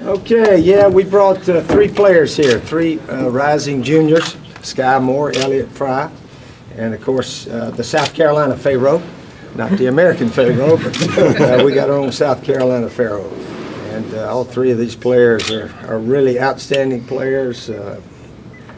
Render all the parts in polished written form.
Okay, yeah, we brought 3 players here, 3 rising juniors, Sky Moore, Elliott Fry, and of course the South Carolina Pharaoh, not the American Pharaoh, but we got our own South Carolina Pharaoh. And all 3 of these players are really outstanding players,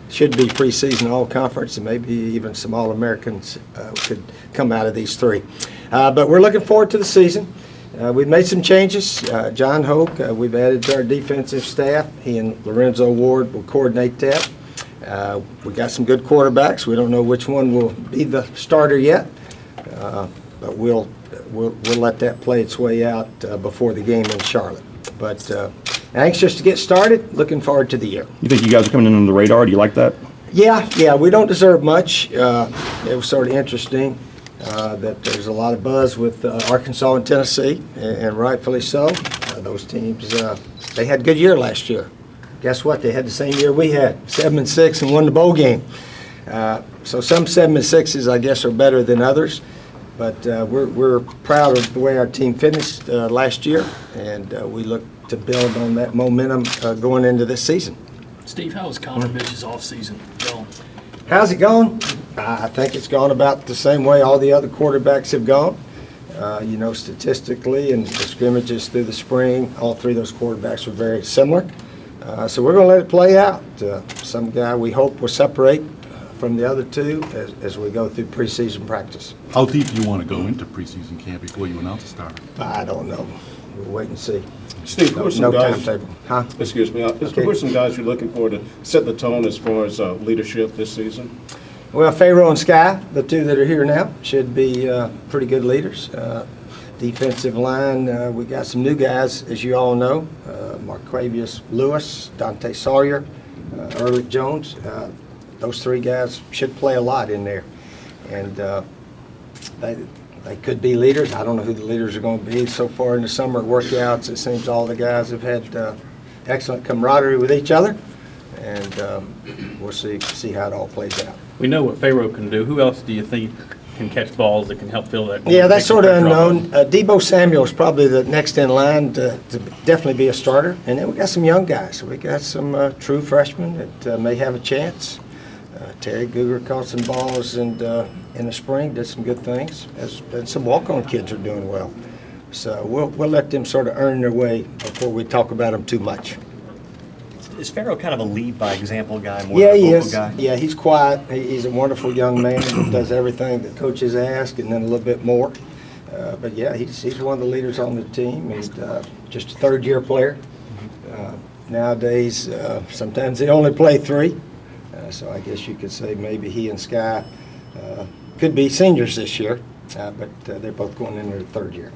should be preseason all-conference, and maybe even some All-Americans could come out of these 3. But we're looking forward to the season. We've made some changes. John Hoke, we've added to our defensive staff. He and Lorenzo Ward will coordinate that. We got some good quarterbacks. We don't know which one will be the starter yet, but we'll let that play its way out before the game in Charlotte. But anxious to get started. Looking forward to the year. You think you guys are coming in on the radar? Do you like that? Yeah. We don't deserve much. It was sort of interesting. That there's a lot of buzz with Arkansas and Tennessee, and rightfully so. Those teams, they had a good year last year. Guess what? They had the same year we had, 7-6, and won the bowl game. So some 7-6s, I guess, are better than others. But we're proud of the way our team finished last year, and we look to build on that momentum going into this season. Steve, how was Connor Mitch's offseason going? How's it going? I think it's gone about the same way all the other quarterbacks have gone. Statistically and the scrimmages through the spring, all 3 of those quarterbacks were very similar. So we're going to let it play out. Some guy we hope will separate from the other 2 as we go through preseason practice. How deep do you want to go into preseason camp before you announce a starter? I don't know. We'll wait and see. Steve, who are some guys? Timetable. Huh? Excuse me. Okay. Who are some guys you're looking for to set the tone as far as leadership this season? Well, Pharaoh and Sky, the 2 that are here now, should be pretty good leaders. Defensive line, we got some new guys, as you all know. Marquavius Lewis, Dante Sawyer, Earlick Jones. Those 3 guys should play a lot in there. And they could be leaders. I don't know who the leaders are going to be. So far in the summer workouts, it seems all the guys have had excellent camaraderie with each other. And we'll see how it all plays out. We know what Pharaoh can do. Who else do you think can catch balls that can help fill that? Yeah, that's sort of unknown. Debo Samuel is probably the next in line to definitely be a starter. And then we got some young guys. We got some true freshmen that may have a chance. Terry Guger caught some balls and in the spring, did some good things. And some walk-on kids are doing well. So we'll let them sort of earn their way before we talk about them too much. Is Pharaoh kind of a lead by example guy, more Yeah, than a he vocal is. guy? Yeah, he's quiet. He's a wonderful young man. Does everything that coaches ask and then a little bit more. But yeah, he's one of the leaders on the team. He's just a 3rd-year player. Nowadays, sometimes they only play 3. So I guess you could say maybe he and Sky could be seniors this year, but they're both going into their 3rd year.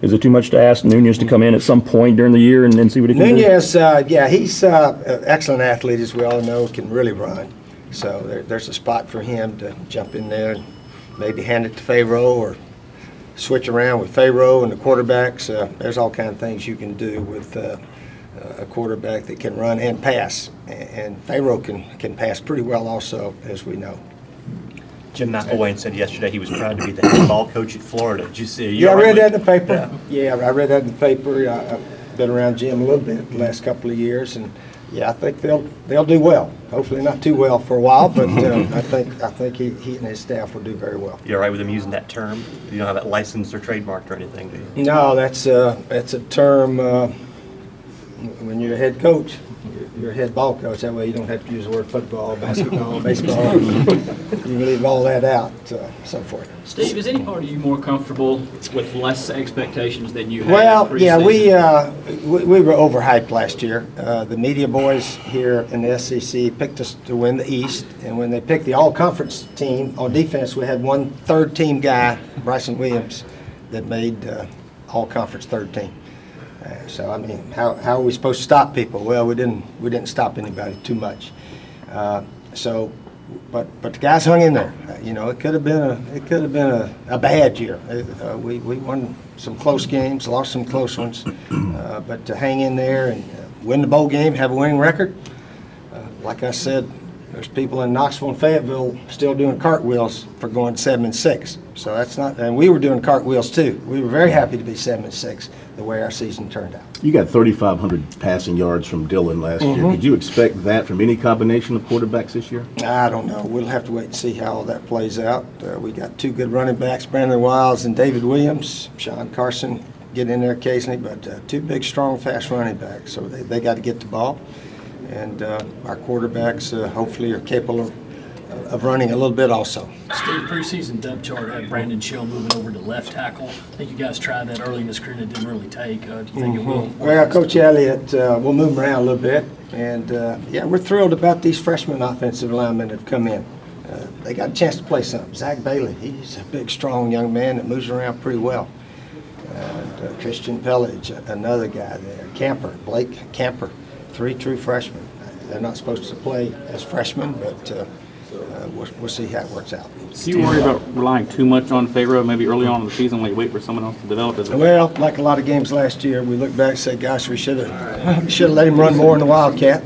Is it too much to ask Nunez to come in at some point during the year and then see what he can do? Nunez, yeah, he's an excellent athlete, as we all know, can really run. So there's a spot for him to jump in there and maybe hand it to Pharaoh or switch around with Pharaoh and the quarterbacks. There's all kinds of things you can do with a quarterback that can run and pass. And Pharaoh can pass pretty well also, as we know. Jim McElwain said yesterday he was proud to be the head ball coach at Florida. Did you see? Yeah, I read that in the paper. Yeah, I read that in the paper. I've been around Jim a little bit the last couple of years, and yeah, I think they'll do well. Hopefully not too well for a while, but I think he and his staff will do very well. You all right with him using that term? You don't have that licensed or trademarked or anything, do you? No, that's a term when you're a head coach. You're a head ball coach. That way you don't have to use the word football, basketball, baseball. You can leave all that out, so forth. Steve, is any part of you more comfortable with less expectations than you had? Well, yeah, we were overhyped last year. The media boys here in the SEC picked us to win the East, and when they picked the all-conference team on defense, we had one third-team guy, Bryson Williams, that made all-conference third team. So I mean, how are we supposed to stop people? Well, we didn't stop anybody too much. But the guys hung in there. It could have been a bad year. We won some close games, lost some close ones, but to hang in there and win the bowl game, have a winning record, like I said There's people in Knoxville and Fayetteville still doing cartwheels for going 7-6. So that's not, and we were doing cartwheels too. We were very happy to be 7-6 the way our season turned out. You got 3,500 passing yards from Dillon last year. Could you expect that from any combination of quarterbacks this year? I don't know. We'll have to wait and see how all that plays out. We got 2 good running backs, Brandon Wiles and David Williams. Sean Carson get in there occasionally, but 2 big, strong, fast running backs. So they got to get the ball. And our quarterbacks hopefully are capable of running a little bit also. Steve, preseason depth chart had Brandon Schill moving over to left tackle. I think you guys tried that early in his career and it didn't really take. Do you think it will? Well, Coach Elliott will move him around a little bit. And, yeah, we're thrilled about these freshman offensive linemen that have come in. They got a chance to play something. Zach Bailey, he's a big, strong young man that moves around pretty well. And Christian Pellage, another guy there. Blake Camper, 3 true freshmen. They're not supposed to play as freshmen, but we'll see how it works out. Do you worry about relying too much on Pharaoh maybe early on in the season when you wait for someone else to develop? Well, like a lot of games last year, we look back and say, gosh, we should have let him run more in the Wildcat.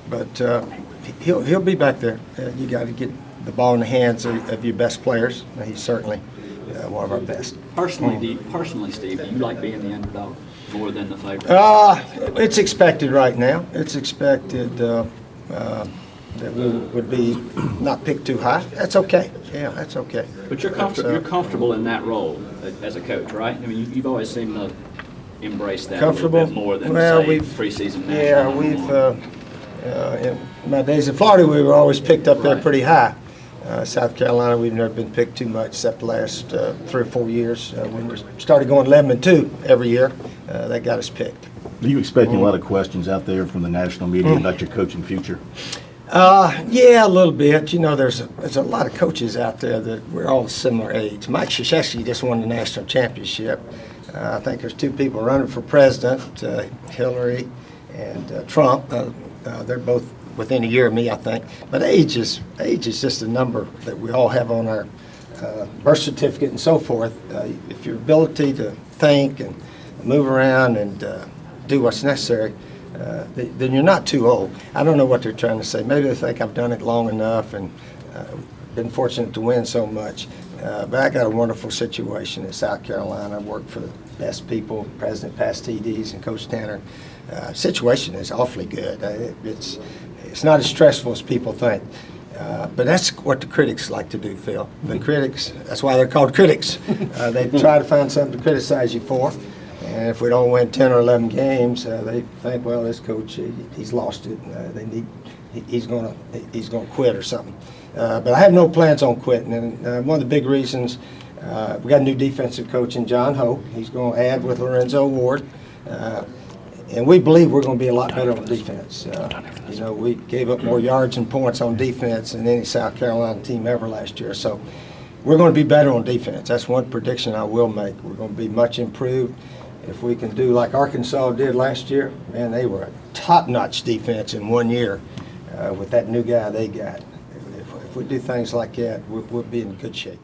But he'll be back there. You got to get the ball in the hands of your best players. He's certainly one of our best. Personally, Steve, do you like being the underdog more than the favorite? It's expected right now. It's expected that we would be not picked too high. That's okay. Yeah, that's okay. But you're comfortable in that role as a coach, right? I mean, you've always seemed to embrace that a little bit more than, say, preseason national. Yeah, we've, in my days in Florida, we were always picked up there pretty high. South Carolina, we've never been picked too much except the last 3 or 4 years. When we started going 11-2 every year, that got us picked. Are you expecting a lot of questions out there from the national media about your coaching future? Yeah, a little bit. You know, there's a lot of coaches out there that we're all similar age. Mike Krzyzewski just won the national championship. I think there's 2 people running for president, Hillary and Trump. They're both within a year of me, I think. But age is just a number that we all have on our birth certificate and so forth. If your ability to think and move around and do what's necessary, then you're not too old. I don't know what they're trying to say. Maybe they think I've done it long enough and been fortunate to win so much. But I got a wonderful situation in South Carolina. I work for the best people, President Past TDs and Coach Tanner. Situation is awfully good. It's not as stressful as people think. But that's what the critics like to do, Phil. The critics, that's why they're called critics. They try to find something to criticize you for. And if we don't win 10 or 11 games, they think, well, this coach, he's lost it. He's going to quit or something. But I have no plans on quitting. And one of the big reasons, we got a new defensive coach in John Ho. He's going to add with Lorenzo Ward. And we believe we're going to be a lot better on defense. You know, we gave up more yards and points on defense than any South Carolina team ever last year. So we're going to be better on defense. That's one prediction I will make. We're going to be much improved. If we can do like Arkansas did last year, man, they were a top-notch defense in 1 year with that new guy they got. If we do things like that, we'll be in good shape.